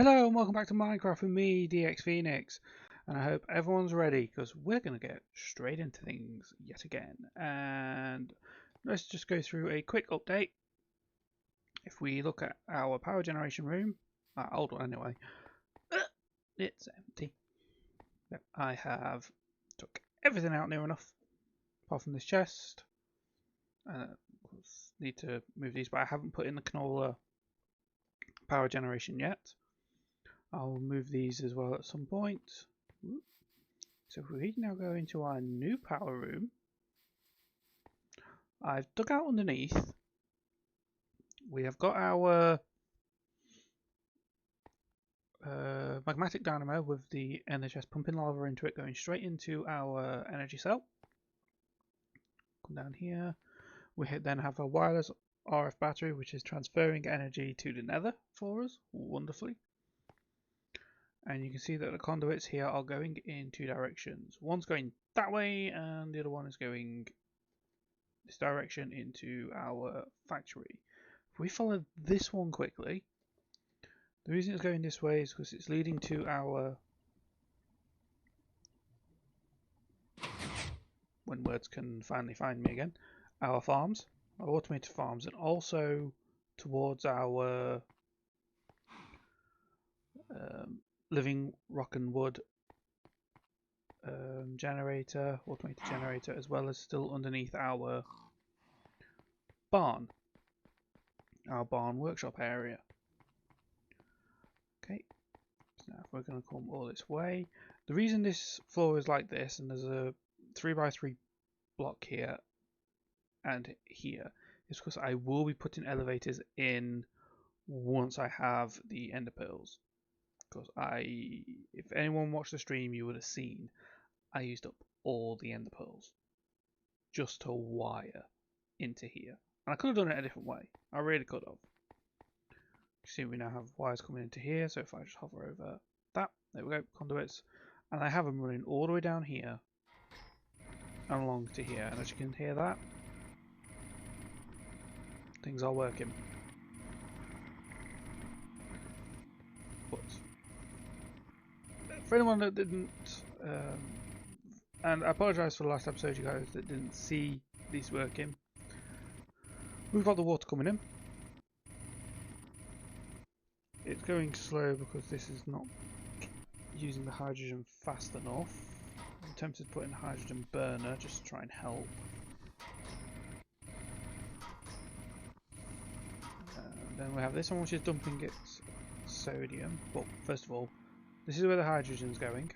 Hello and welcome back to Minecraft with me, DX Phoenix, and I hope everyone's ready because we're going to get straight into things yet again. And let's just go through a quick update. If we look at our power generation room, our old one anyway, it's empty. Yep, I have took everything out near enough, apart from this chest. Need to move these, but I haven't put in the canola power generation yet. I'll move these as well at some point. So if we now go into our new power room, I've dug out underneath. We have got our magmatic dynamo with the NHS pumping lava into it, going straight into our energy cell. Come down here. We then have a wireless RF battery, which is transferring energy to the nether for us, wonderfully. And you can see that the conduits here are going in two directions. One's going that way, and the other one is going this direction into our factory. If we follow this one quickly, the reason it's going this way is because it's leading to our, when words can finally find me again, our farms, our automated farms, and also towards our living rock and wood generator, automated generator, as well as still underneath our barn workshop area. Okay, so now if we're going to come all this way, the reason this floor is like this, and there's a 3x3 block here and here, is because I will be putting elevators in once I have the ender pearls. Because if anyone watched the stream, you would have seen I used up all the ender pearls just to wire into here. And I could have done it a different way. I really could have. You see we now have wires coming into here, so if I just hover over that, there we go, conduits. And I have them running all the way down here and along to here. And as you can hear that, things are working. But for anyone that didn't, and I apologise for the last episode, you guys that didn't see these working, we've got the water coming in. It's going slow because this is not using the hydrogen fast enough. I'm tempted to put in a hydrogen burner just to try and help. Then we have this one which is dumping its sodium, but first of all, this is where the hydrogen is going,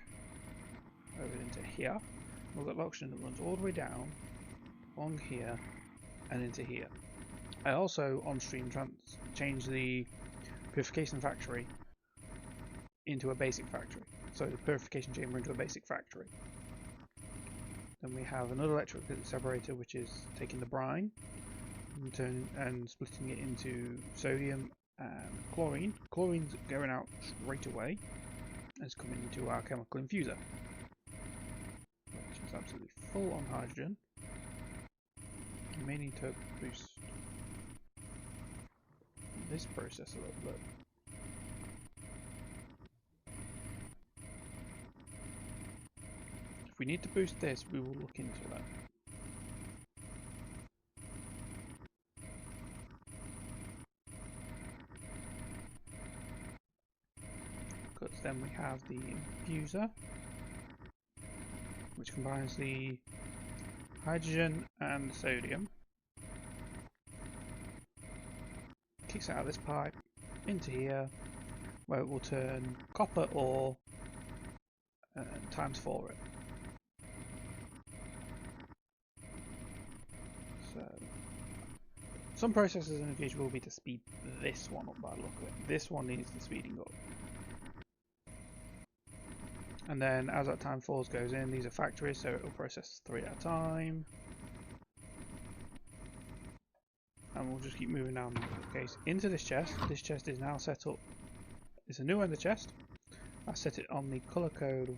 over into here. We've got the oxygen that runs all the way down, along here, and into here. I also, on stream, changed the purification factory into a basic factory. So the purification chamber into a basic factory. Then we have another electric separator which is taking the brine and splitting it into sodium and chlorine. Chlorine's going out straight away and it's coming into our chemical infuser, which is absolutely full on hydrogen. You may need to boost this process a little bit. If we need to boost this, we will look into that. Because then we have the infuser, which combines the hydrogen and the sodium. Kicks out of this pipe into here, where it will turn copper ore times 4 it. So some processes in the future will be to speed this one up by the look of it. This one needs the speeding up. And then as that time 4 goes in, these are factories, so it will process 3 at a time. And we'll just keep moving down the case into this chest. This chest is now set up. It's a new ender chest. I set it on the colour code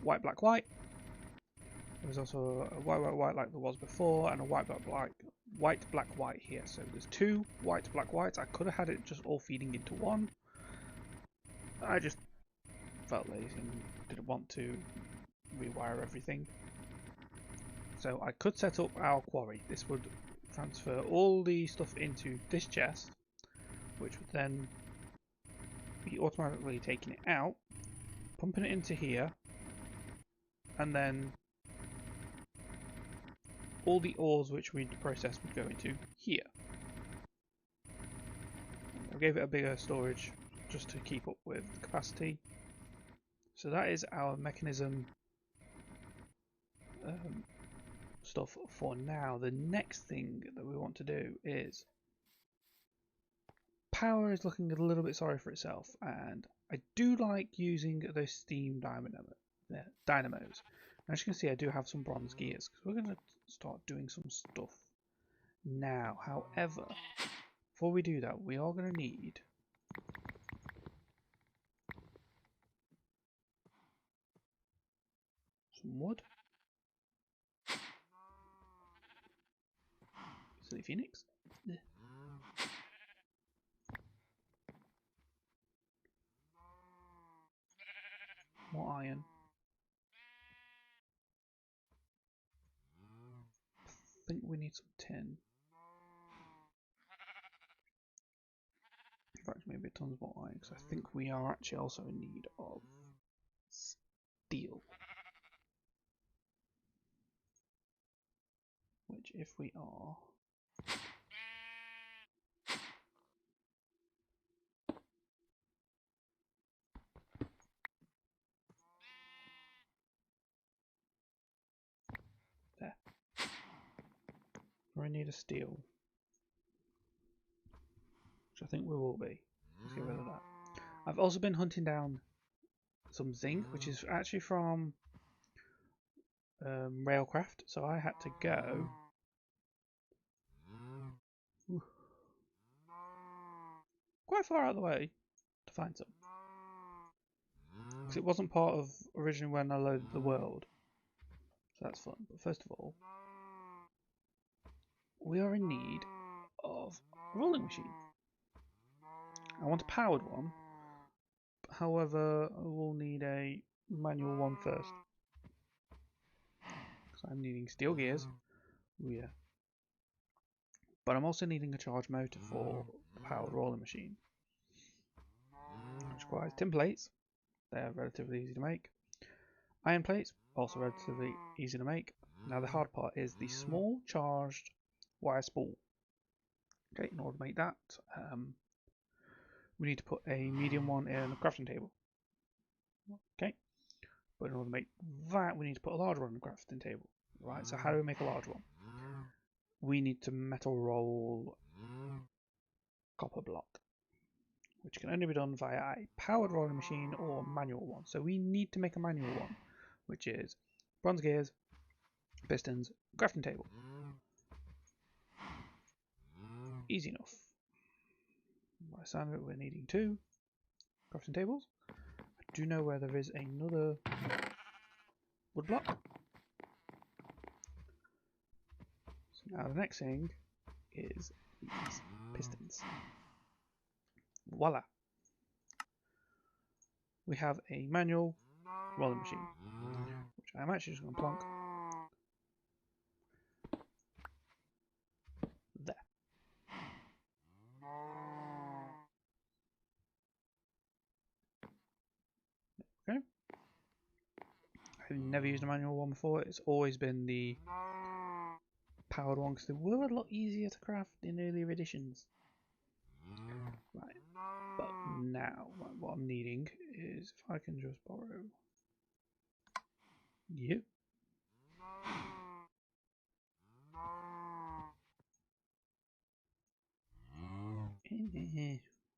white, black, white. There's also a white, white, white like there was before, and a white, black, white here. So there's 2 white, black, whites. I could have had it just all feeding into one. I just felt lazy and didn't want to rewire everything. So I could set up our quarry. This would transfer all the stuff into this chest, which would then be automatically taking it out, pumping it into here, and then all the ores which we'd process would go into here. I gave it a bigger storage just to keep up with the capacity. So that is our mechanism stuff for now. The next thing that we want to do is power is looking a little bit sorry for itself, and I do like using those steam dynamos. As you can see, I do have some bronze gears because we're going to start doing some stuff now. However, before we do that, we are going to need some wood. Silly phoenix. More iron. I think we need some tin. In fact, maybe tons more iron, because I think we are actually also in need of steel. Which, if we are... There. We need a steel. Which I think we will be. Let's get rid of that. I've also been hunting down some zinc, which is actually from Railcraft, so I had to go quite far out of the way to find some. Because it wasn't part of originally when I loaded the world. So that's fun. But first of all, we are in need of a rolling machine. I want a powered one. However, I will need a manual one first. Because I'm needing steel gears. Ooh, yeah. But I'm also needing a charge motor for the powered rolling machine. Which requires tin plates. They are relatively easy to make. Iron plates, also relatively easy to make. Now the hard part is the small charged wire spool. Okay, in order to make that, we need to put a medium one in the crafting table. Okay, but in order to make that, we need to put a large one in the crafting table. Right, so how do we make a large one? We need to metal roll copper block, which can only be done via a powered rolling machine or manual one. So we need to make a manual one, which is bronze gears, pistons, crafting table. Easy enough. By the sound of it, we're needing 2 crafting tables. I do know where there is another wood block. So now the next thing is these pistons. Voila! We have a manual rolling machine, which I'm actually just going to plonk there. Okay. I've never used a manual one before. It's always been the powered one because they were a lot easier to craft in earlier editions. Right, but now what I'm needing is if I can just borrow you.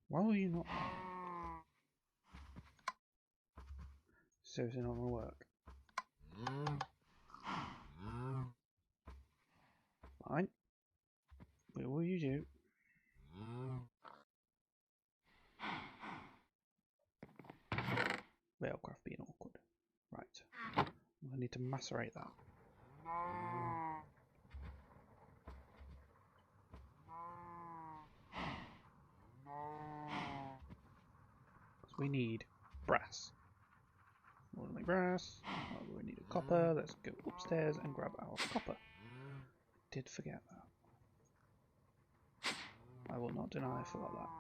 Why will you not? Seriously not gonna work. Fine. We will use you. Railcraft being awkward. Right. I need to macerate that. So we need brass. We'll make brass. Oh, we need a copper. Let's go upstairs and grab our copper. Did forget that. I will not deny I forgot that.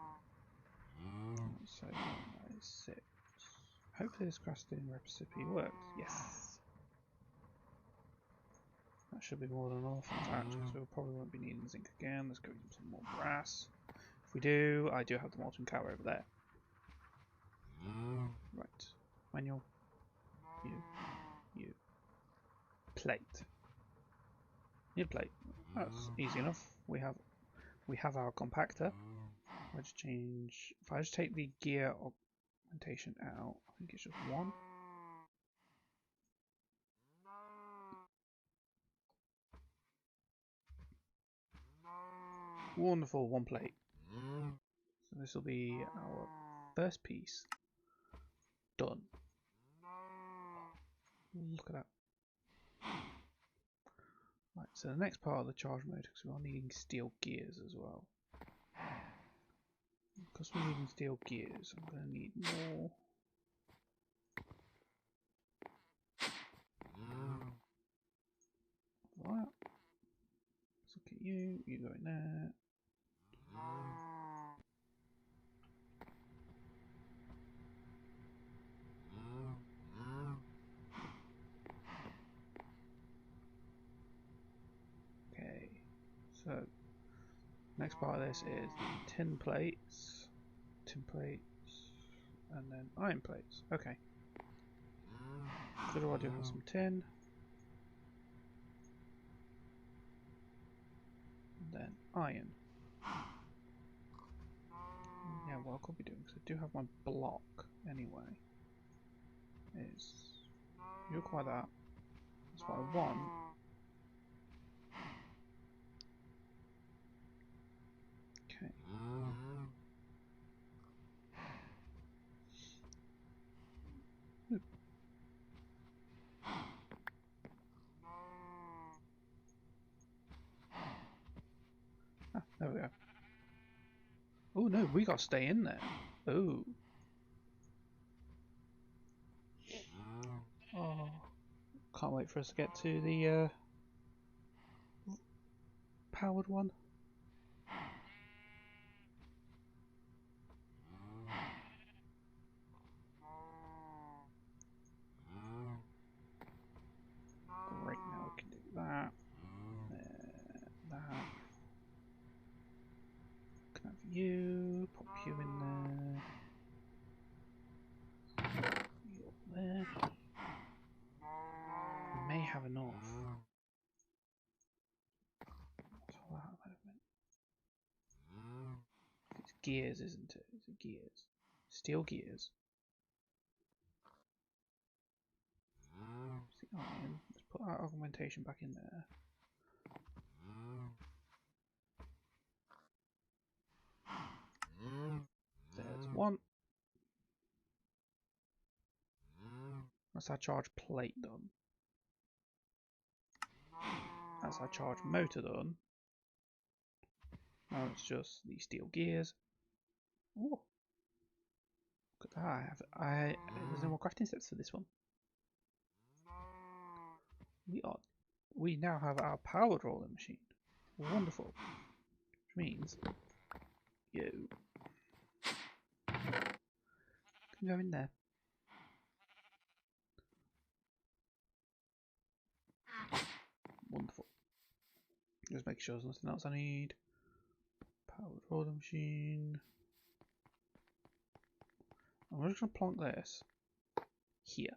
So that is 6. Hopefully this crafting recipe works. Yes. That should be more than enough. Because we probably won't be needing zinc again. Let's go get some more brass. If we do, I do have the molten cow over there. Right. Manual. You. Plate. Need plate. That's easy enough. We have our compactor. Let's change. If I just take the gear augmentation out, I think it's just 1. Wonderful, 1 plate. So this will be our first piece done. Look at that. Right, so the next part of the charge mode, because we are needing steel gears as well. Because we're needing steel gears, I'm going to need more. That. Let's look at you. You go in there. Okay, so next part of this is tin plates, and then iron plates. Okay. Good, I do have some tin. And then iron. Yeah, what I could be doing, because I do have my block anyway, is you require that. That's what I want. Okay. Ooh. Ah, there we go. Oh no, we gotta stay in there. Oh. Oh. Can't wait for us to get to the powered one. Great, now we can do that. That. Can have you, pop you in there. You up there. We may have enough. What's all that movement? It's gears, isn't it? It's gears. Steel gears. Let's put our augmentation back in there. There's 1. That's our charge plate done. That's our charge motor done. Now it's just the steel gears. Oh, look at that! There's no more crafting steps for this one. We now have our powered rolling machine. Wonderful. Which means you can go in there. Wonderful. Just make sure there's nothing else I need. Powered rolling machine. I'm just going to plonk this here.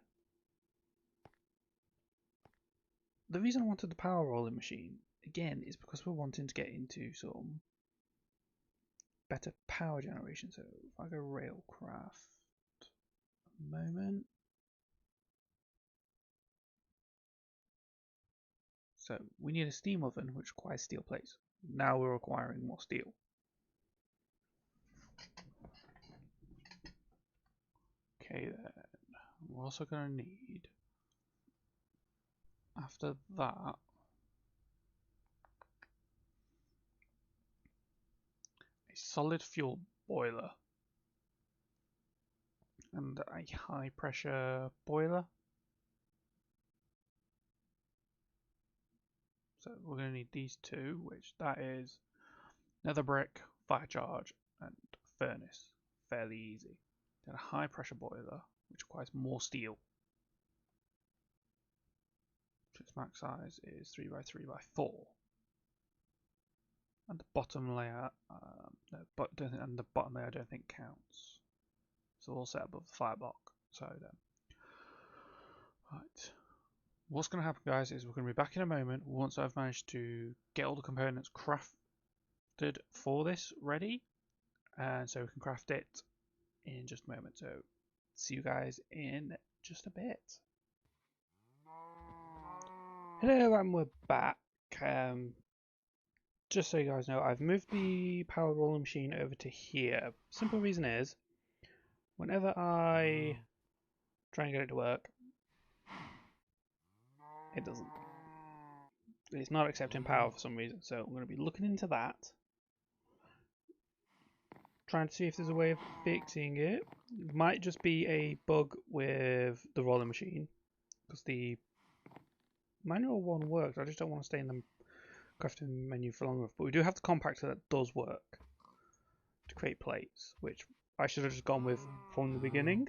The reason I wanted the power rolling machine, again, is because we're wanting to get into some better power generation. So if I go Railcraft, a moment. So we need a steam oven which requires steel plates. Now we're requiring more steel. Okay then, we're also going to need, after that, a solid fuel boiler. and a high pressure boiler. So we're going to need these two, which that is nether brick, fire charge, and furnace. Fairly easy. Then a high pressure boiler, which requires more steel. Its max size is 3x3x4. And the bottom layer, and the bottom layer I don't think counts. So we'll set above the fire block. So then, right. What's going to happen, guys, is we're going to be back in a moment once I've managed to get all the components crafted for this ready, and so we can craft it in just a moment. So see you guys in just a bit. Hello, and we're back. Just so you guys know, I've moved the power rolling machine over to here. Simple reason is, whenever I try and get it to work, it doesn't. It's not accepting power for some reason, so I'm going to be looking into that. Trying to see if there's a way of fixing it. It might just be a bug with the rolling machine, because the manual one works. I just don't want to stay in the crafting menu for long enough. But we do have the compactor that does work to create plates, which I should have just gone with from the beginning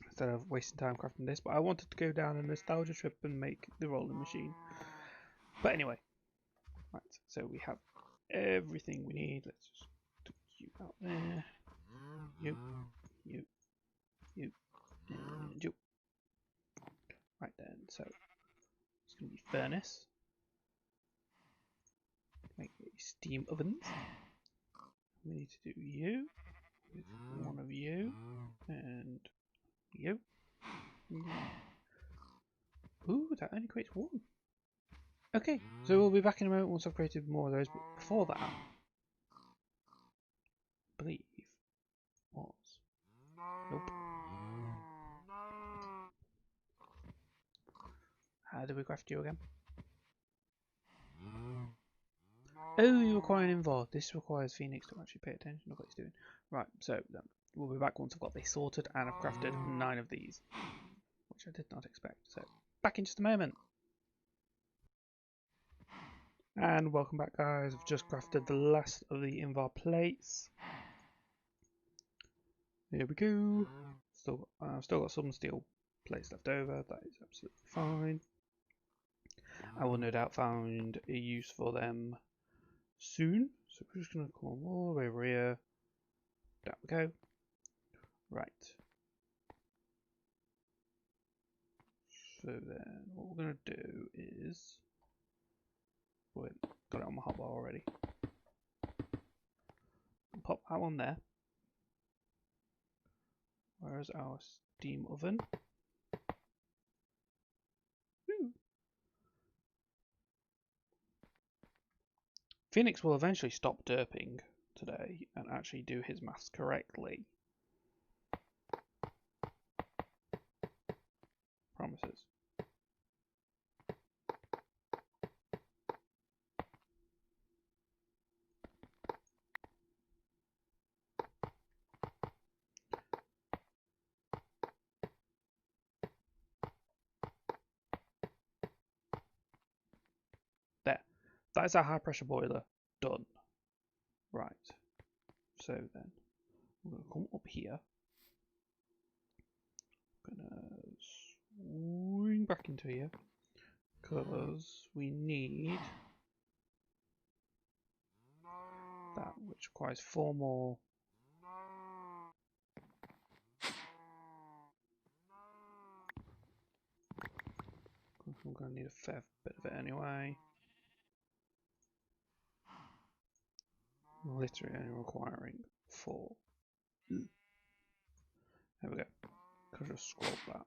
instead of wasting time crafting this. But I wanted to go down a nostalgia trip and make the rolling machine. But anyway, right, so we have everything we need. Let's just put you out there. You, and you. Right then, so it's going to be furnace. Make steam ovens. We need to do you with one of you and you. Ooh, that only creates one. Okay, so we'll be back in a moment once I've created more of those, but before that, I believe was. Nope. How do we craft you again? Oh, you require an involve. This requires Phoenix to actually pay attention to what he's doing. Right, so we'll be back once I've got this sorted and I've crafted 9 of these, which I did not expect. So, back in just a moment. And welcome back, guys. I've just crafted the last of the invar plates. Here we go. I've still got some steel plates left over. That is absolutely fine. I will no doubt find a use for them soon. So we're just going to come all the way over here. There we go. Right. So then what we're going to do is... Wait, got it on my hotbar already. Pop that one there. Where's our steam oven? Woo. Phoenix will eventually stop derping today and actually do his maths correctly. Promises. There. That is our high pressure boiler done. Right. So then we're going to come up here. I'm going to swing back into here because we need that, which requires 4 more. I'm going to need a fair bit of it anyway. Literally only requiring 4. There we go. Could just scroll that.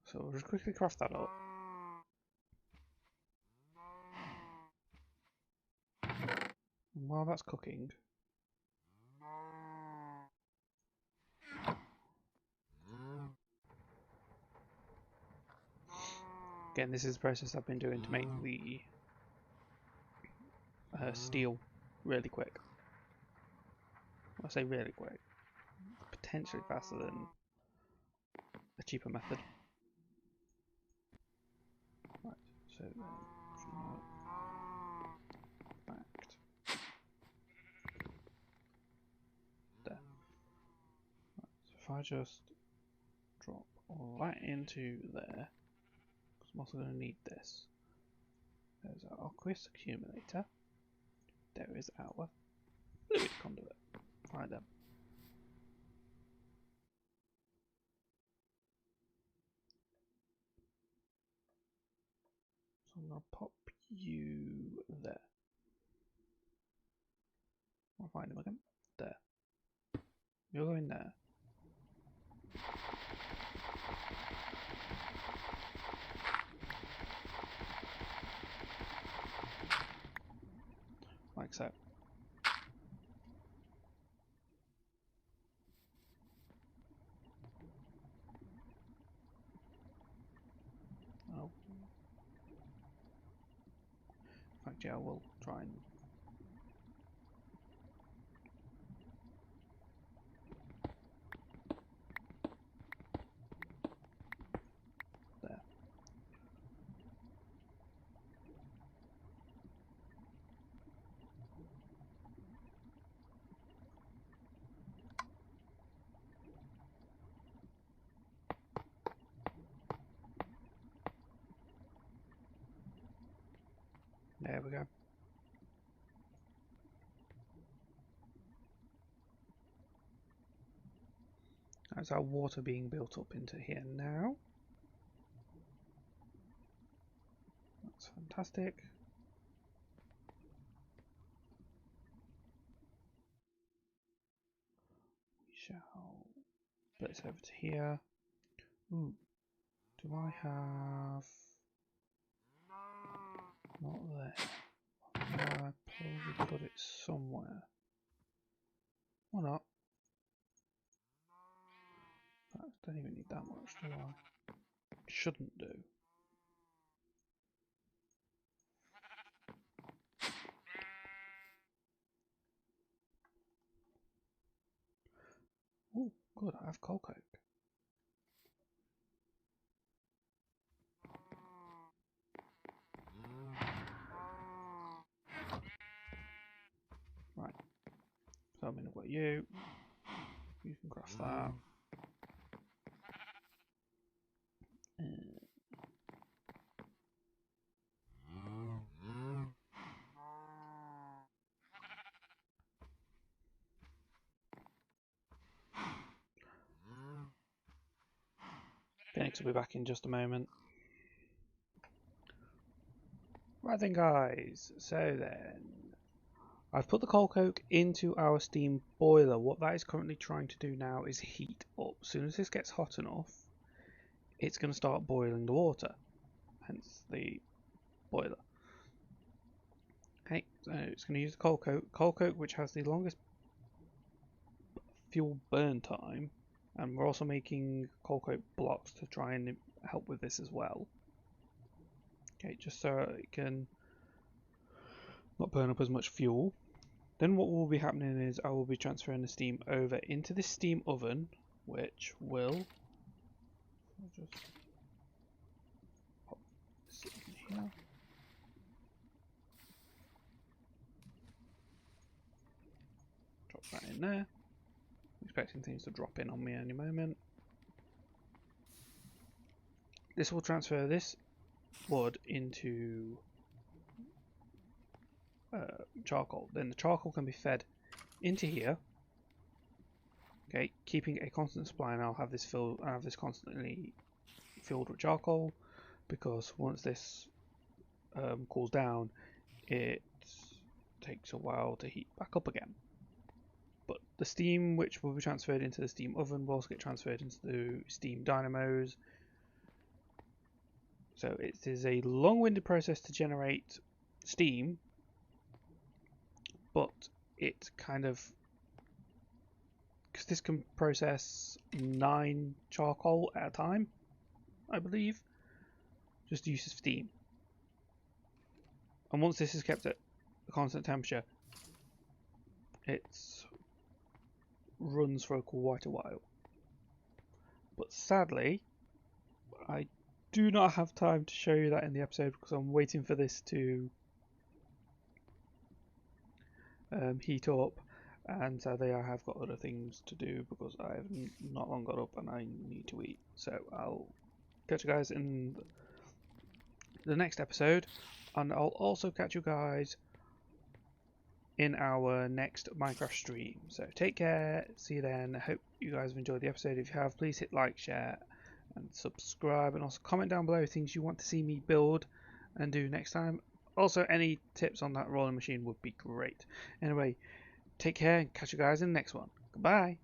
So we'll just quickly craft that up. And while that's cooking, again, this is the process I've been doing to make the steel really quick. I say really quick. Potentially faster than a cheaper method. Right, so then fact. There. Right, so if I just drop all that into there, because I'm also going to need this. There's our quest accumulator. There is our fluid conduit. Right then. So I'm going to pop you there. I'll find him again. There. You're going there. Like so. Oh. In fact, yeah, we'll try and there. There we go. That's our water being built up into here now. That's fantastic. We shall put this over to here. Ooh, do I have... Not there. I probably put it somewhere. Or not. I don't even need that much, do I? Shouldn't do. Oh, good, I have coal coke. Right. So I'm going to got you. You can craft that. Phoenix will be back in just a moment. Right then guys, so then I've put the coal coke into our steam boiler. What that is currently trying to do now is heat up. As soon as this gets hot enough, it's going to start boiling the water, hence the boiler. Okay, so it's going to use the coal coke which has the longest fuel burn time, and we're also making coal coke blocks to try and help with this as well. Okay, just so it can not burn up as much fuel. Then what will be happening is I will be transferring the steam over into this steam oven, which will just pop this in here. Drop that in there. Expecting things to drop in on me any moment. This will transfer this wood into charcoal. Then the charcoal can be fed into here. Okay, keeping a constant supply, and I'll have this filled. I have this constantly filled with charcoal, because once this cools down, it takes a while to heat back up again. But the steam which will be transferred into the steam oven will also get transferred into the steam dynamos. So it is a long-winded process to generate steam, but it kind of, because this can process 9 charcoal at a time, I believe, just uses steam. And once this is kept at a constant temperature, it runs for quite a while. But sadly, I do not have time to show you that in the episode because I'm waiting for this to heat up, and sadly I have got other things to do because I have not long got up and I need to eat. So I'll catch you guys in the next episode, and I'll also catch you guys in our next Minecraft stream. So take care, see you then. I hope you guys have enjoyed the episode. If you have, please hit like, share and subscribe, and also comment down below things you want to see me build and do next time. Also, any tips on that rolling machine would be great. Anyway, take care and catch you guys in the next one. Goodbye.